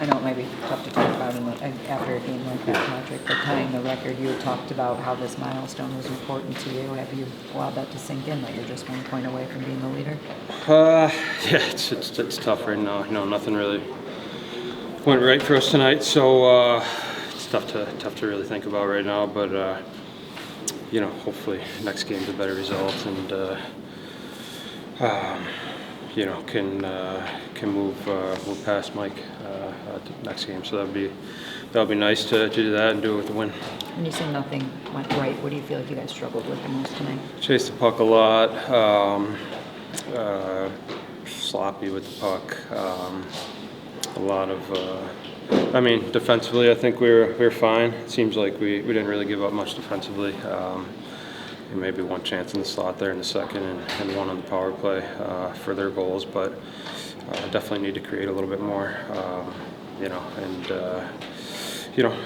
I know it might be tough to talk about after a game like that, Patrick, but tying the record, you had talked about how this milestone was important to you. Have you allowed that to sink in, that you're just 1 point away from being the leader? Yeah, it's tough right now. Nothing really went right for us tonight, so it's tough to really think about right now. But hopefully next game's a better result, and can move past Mike next game. So that'll be nice to do that and do it with the win. When you say nothing went right, what do you feel like you guys struggled with the most tonight? Chase the puck a lot, sloppy with the puck, a lot of. Defensively, I think we were fine. It seems like we didn't really give up much defensively. Maybe one chance in the slot there in the second, and one on the power play for their goals, but definitely need to create a little bit more.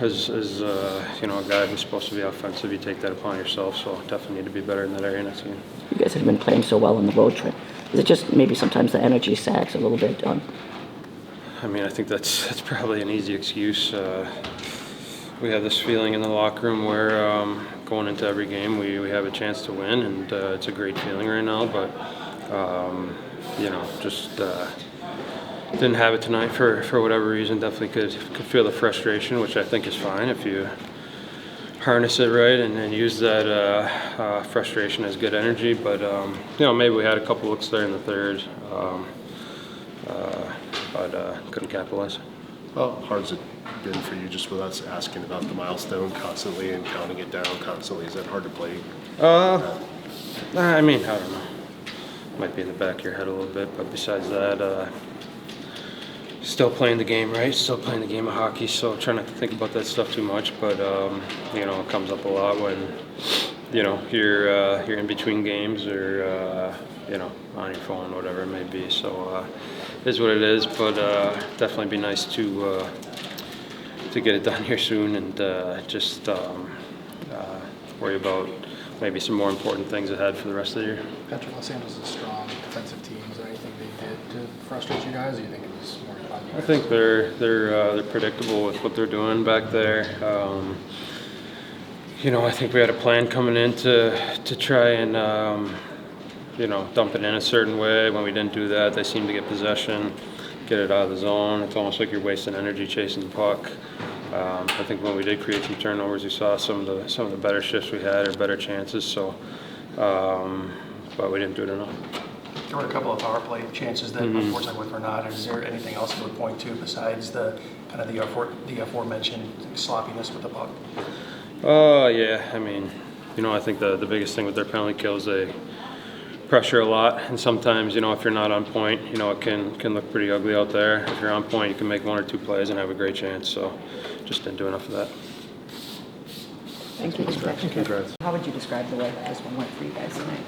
As a guy who's supposed to be offensive, you take that upon yourself. So definitely need to be better in that area next game. You guys have been playing so well on the road trip. Is it just maybe sometimes the energy sags a little bit? I think that's probably an easy excuse. We have this feeling in the locker room where going into every game we have a chance to win, and it's a great feeling right now. But just didn't have it tonight for whatever reason. Definitely could feel the frustration, which I think is fine if you harness it right and use that frustration as good energy. But maybe we had a couple looks there in the third, but couldn't capitalize. How hard's it been for you, just with us asking about the milestone constantly and counting it down constantly? Is that hard to play? I don't know. Might be in the back of your head a little bit, but besides that, still playing the game, right? Still playing the game of hockey, so try not to think about that stuff too much. But it comes up a lot when you're in between games or on your phone, whatever it may be. So it is what it is, but definitely be nice to get it done here soon, and just worry about maybe some more important things ahead for the rest of the year. Patrick, Los Angeles is a strong defensive team. Was there anything they did to frustrate you guys, or do you think it was more fun? I think they're predictable with what they're doing back there. I think we had a plan coming in to try and dump it in a certain way. When we didn't do that, they seemed to get possession, get it out of the zone. It's almost like you're wasting energy chasing the puck. I think when we did create some turnovers, we saw some of the better shifts we had, or better chances. So, but we didn't do it enough. There were a couple of power play chances that unfortunately went for naught. Is there anything else you would point to besides the aforementioned sloppiness with the puck? Yeah. I think the biggest thing with their penalty kill is they pressure a lot, and sometimes if you're not on point, it can look pretty ugly out there. If you're on point, you can make 1 or 2 plays and have a great chance. So just didn't do enough of that. Thank you. Congrats. How would you describe the way that this one went for you guys tonight?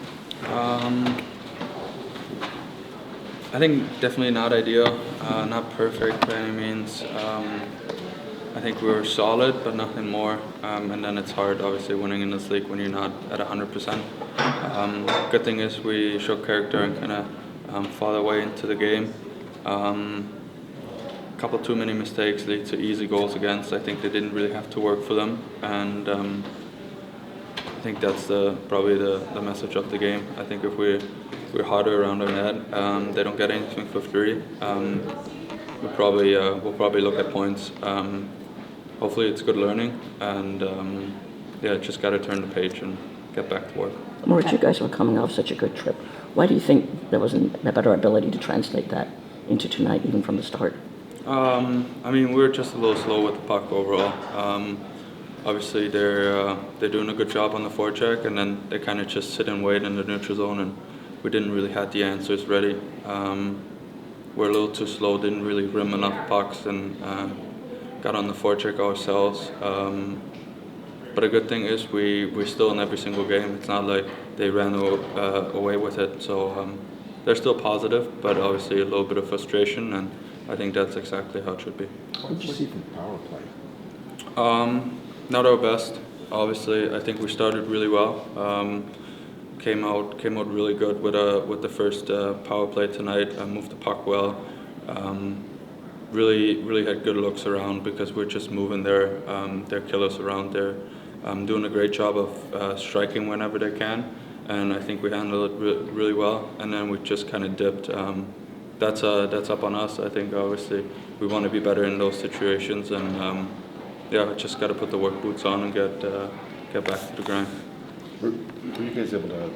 I think definitely not ideal, not perfect by any means. I think we were solid, but nothing more. And then it's hard, obviously, winning in this league when you're not at 100%. Good thing is we showed character and kind of fought our way into the game. A couple too many mistakes lead to easy goals against. I think they didn't really have to work for them, and I think that's probably the message of the game. I think if we're harder around our net, they don't get anything for free. We'll probably look at points. Hopefully it's good learning, and just got to turn the page and get back to work. Moritz, you guys were coming off such a good trip. Why do you think there wasn't a better ability to translate that into tonight, even from the start? We were just a little slow with the puck overall. Obviously, they're doing a good job on the forecheck, and then they kind of just sit and wait in the neutral zone, and we didn't really have the answers ready. We're a little too slow, didn't really rim enough pucks, and got on the forecheck ourselves. But a good thing is we're still in every single game. It's not like they ran away with it. So they're still positive, but obviously a little bit of frustration, and I think that's exactly how it should be. What did you see from power play? Not our best. Obviously, I think we started really well. Came out really good with the first power play tonight. Moved the puck well. really had good looks around because we're just moving their killers around there. Doing a great job of striking whenever they can, and I think we handled it really well. And then we just kind of dipped. That's up on us. I think obviously we want to be better in those situations, and just got to put the work boots on and get back to the grind. Were you guys able to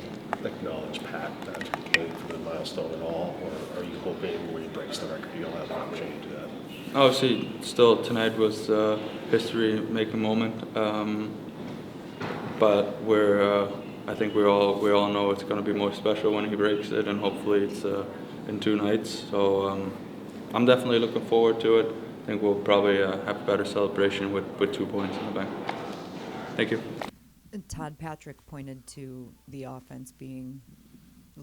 acknowledge Patrick Kane for the milestone at all, or are you hoping when he breaks the record you'll have an opportunity to do that? Obviously, still tonight was a history-making moment, but I think we all know it's going to be more special when he breaks it, and hopefully it's in 2 nights. So I'm definitely looking forward to it. I think we'll probably have a better celebration with 2 points in the bank. Thank you. Todd, Patrick pointed to the offense being,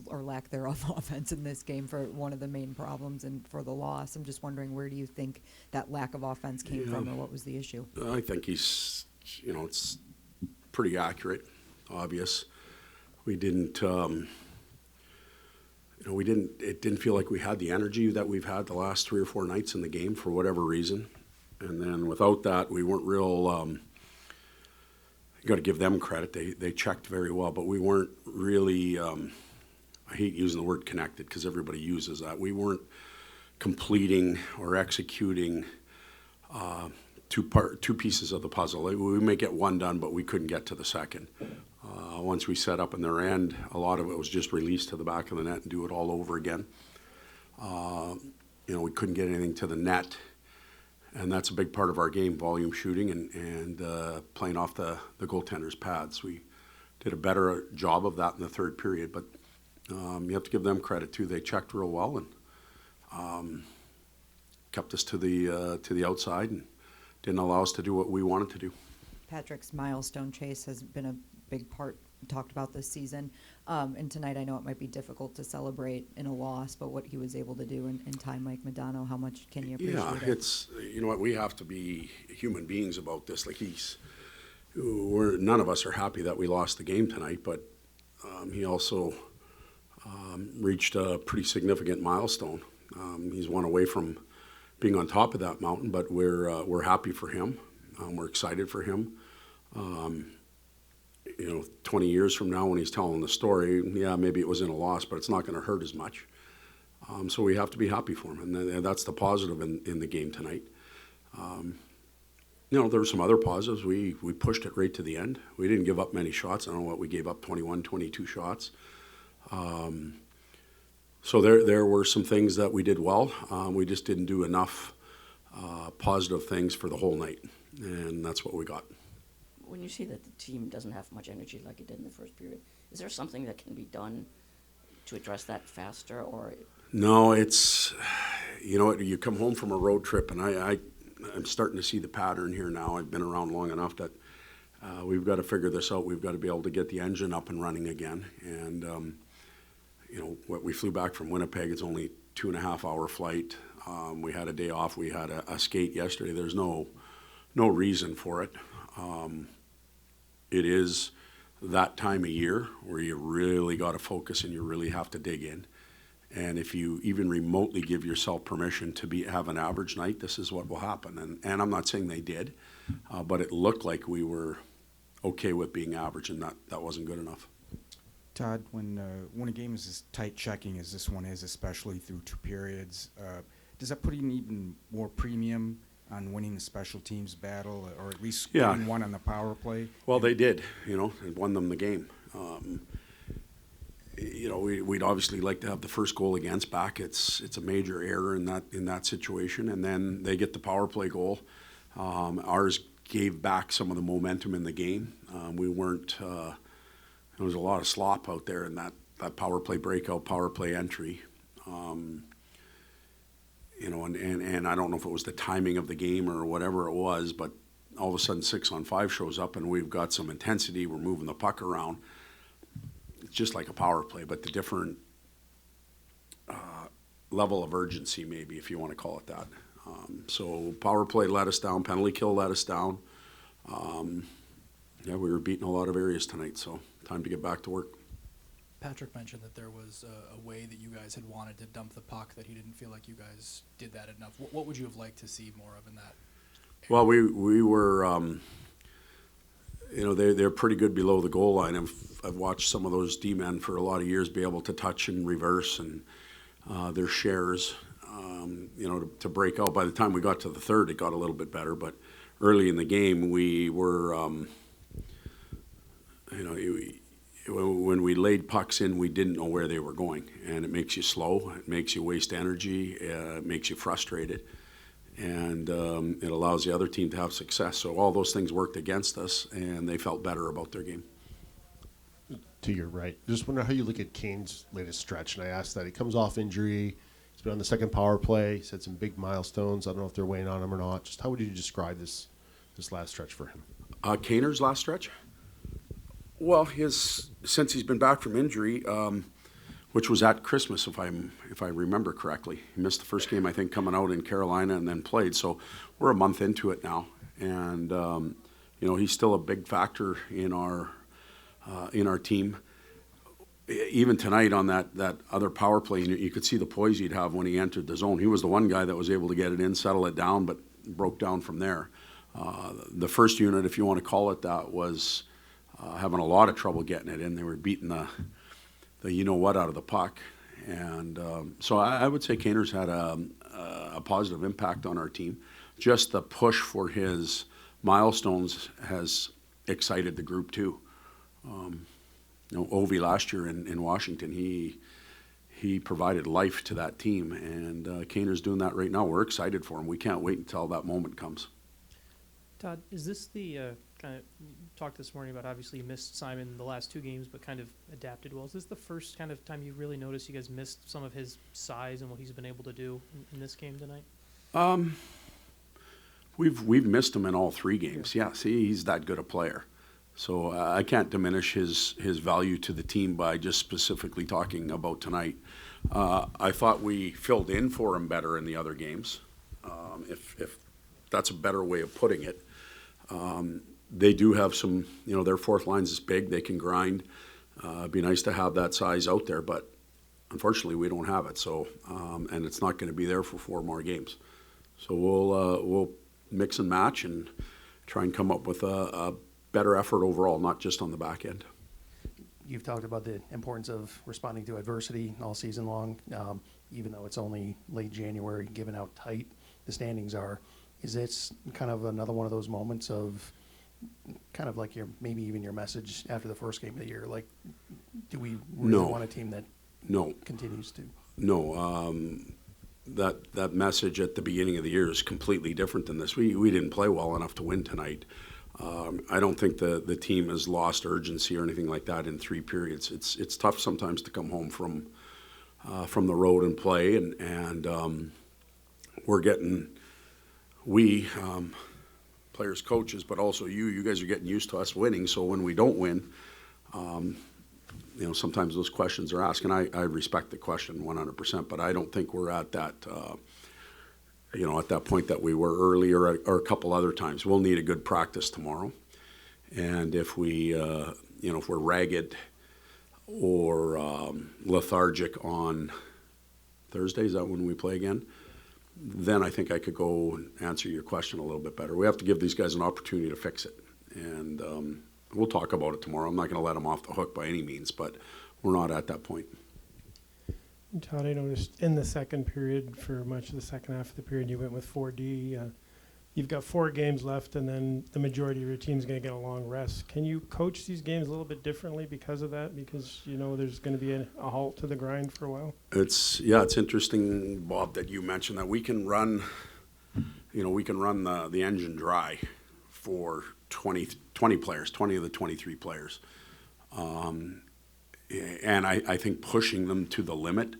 or lack thereof, offense in this game for one of the main problems and for the loss. I'm just wondering, where do you think that lack of offense came from, or what was the issue? I think he's, it's pretty accurate, obvious. We didn't, it didn't feel like we had the energy that we've had the last 3 or 4 nights in the game for whatever reason. And then without that, we weren't real, you got to give them credit. They checked very well, but we weren't really, I hate using the word connected because everybody uses that. We weren't completing or executing two pieces of the puzzle. We may get one done, but we couldn't get to the second. Once we set up in their end, a lot of it was just released to the back of the net and do it all over again. We couldn't get anything to the net, and that's a big part of our game, volume shooting and playing off the goaltender's pads. We did a better job of that in the third period, but you have to give them credit too. They checked real well and kept us to the outside and didn't allow us to do what we wanted to do. Patrick's milestone chase has been a big part talked about this season. And tonight I know it might be difficult to celebrate in a loss, but what he was able to do in time, Mike Modano, how much can you appreciate it? It's, we have to be human beings about this. Like none of us are happy that we lost the game tonight, but he also reached a pretty significant milestone. He's one away from being on top of that mountain, but we're happy for him. We're excited for him. 20 years from now when he's telling the story, maybe it was in a loss, but it's not going to hurt as much. So we have to be happy for him, and that's the positive in the game tonight. There were some other positives. We pushed it right to the end. We didn't give up many shots. I don't know what we gave up, 21, 22 shots. So there were some things that we did well. We just didn't do enough positive things for the whole night, and that's what we got. When you see that the team doesn't have much energy like it did in the first period, is there something that can be done to address that faster? Or no, it's, you come home from a road trip, and I'm starting to see the pattern here now. I've been around long enough that we've got to figure this out. We've got to be able to get the engine up and running again. And, we flew back from Winnipeg. It's only 2.5-hour flight. We had a day off. We had a skate yesterday. There's no reason for it. It is that time of year where you really got to focus and you really have to dig in. And if you even remotely give yourself permission to have an average night, this is what will happen. And I'm not saying they did, but it looked like we were okay with being average, and that wasn't good enough. Todd, when a game is as tight checking as this one is, especially through 2 periods, does that put an even more premium on winning the special teams battle, or at least getting one on the power play? Well, they did, and won them the game. We'd obviously like to have the first goal against back. It's a major error in that situation, and then they get the power play goal. Ours gave back some of the momentum in the game. We weren't. There was a lot of slop out there in that power play breakout, power play entry. And I don't know if it was the timing of the game or whatever it was, but all of a sudden 6-on-5 shows up and we've got some intensity. We're moving the puck around. It's just like a power play, but the different level of urgency, maybe, if you want to call it that. So power play let us down, penalty kill let us down. We were beating a lot of areas tonight, so time to get back to work. Patrick mentioned that there was a way that you guys had wanted to dump the puck that he didn't feel like you guys did that enough. What would you have liked to see more of in that? Well, we were, they're pretty good below the goal line. I've watched some of those D-men for a lot of years be able to touch and reverse and their shares, to break out. By the time we got to the third, it got a little bit better. But early in the game, we were, when we laid pucks in, we didn't know where they were going. And it makes you slow. It makes you waste energy. It makes you frustrated. And it allows the other team to have success. So all those things worked against us, and they felt better about their game. To your right, just wonder how you look at Kane's latest stretch. And I asked that. He comes off injury. He's been on the second power play. He's had some big milestones. I don't know if they're weighing on him or not. Just how would you describe this last stretch for him? Kaner's last stretch? Well, since he's been back from injury, which was at Christmas, if I remember correctly. He missed the first game, I think, coming out in Carolina and then played. So we're a month into it now. And, he's still a big factor in our team. Even tonight on that other power play, you could see the poise he'd have when he entered the zone. He was the one guy that was able to get it in, settle it down, but broke down from there. The first unit, if you want to call it that, was having a lot of trouble getting it in. They were beating the you-know-what out of the puck. And so I would say Kaner's had a positive impact on our team. Just the push for his milestones has excited the group too. Ovi last year in Washington, he provided life to that team, and Kaner's doing that right now. We're excited for him. We can't wait until that moment comes. Todd, is this the kind of talked this morning about obviously you missed Simon the last two games, but kind of adapted well. Is this the first kind of time you really noticed you guys missed some of his size and what he's been able to do in this game tonight? We've missed him in all three games. Yeah, see, he's that good a player. So I can't diminish his value to the team by just specifically talking about tonight. I thought we filled in for him better in the other games, if that's a better way of putting it. They do have some, their fourth line is big. They can grind. It'd be nice to have that size out there, but unfortunately we don't have it. So, and it's not going to be there for 4 more games. So we'll mix and match and try and come up with a better effort overall, not just on the back end. You've talked about the importance of responding to adversity all season long, even though it's only late January, given how tight the standings are. Is this kind of another one of those moments of kind of like maybe even your message after the first game of the year? Like, do we really want a team that continues to? No. That message at the beginning of the year is completely different than this. We didn't play well enough to win tonight. I don't think the team has lost urgency or anything like that in 3 periods. It's tough sometimes to come home from the road and play, and we're getting players, coaches, but also you guys are getting used to us winning. So when we don't win, sometimes those questions are asked, and I respect the question 100%. But I don't think we're at that. At that point that we were earlier or a couple other times. We'll need a good practice tomorrow. And if if we're ragged or lethargic on Thursday, is that when we play again? Then I think I could go and answer your question a little bit better. We have to give these guys an opportunity to fix it. And we'll talk about it tomorrow. I'm not going to let them off the hook by any means, but we're not at that point. Todd, I noticed in the second period, for much of the second half of the period, you went with 4D. You've got 4 games left, and then the majority of your team's going to get a long rest. Can you coach these games a little bit differently because of that? Because, there's going to be a halt to the grind for a while? It's interesting, Bob, that you mentioned that we can run, the engine dry for 20 players, 20 of the 23 players. And I think pushing them to the limit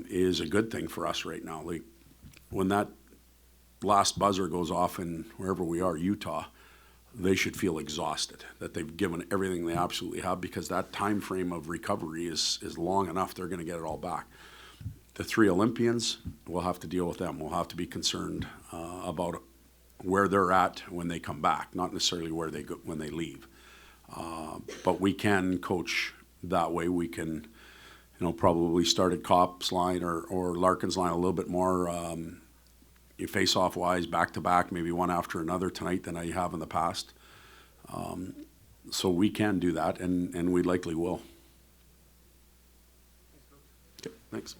is a good thing for us right now. Like when that last buzzer goes off in wherever we are, Utah, they should feel exhausted, that they've given everything they absolutely have, because that time frame of recovery is long enough. They're going to get it all back. The 3 Olympians, we'll have to deal with them. We'll have to be concerned about where they're at when they come back, not necessarily where they go when they leave. But we can coach that way we can, probably start at Kopp's line or Larkin's line a little bit more face-off wise, back-to-back, maybe one after another tonight than I have in the past. So we can do that, and we likely will. Okay, thanks.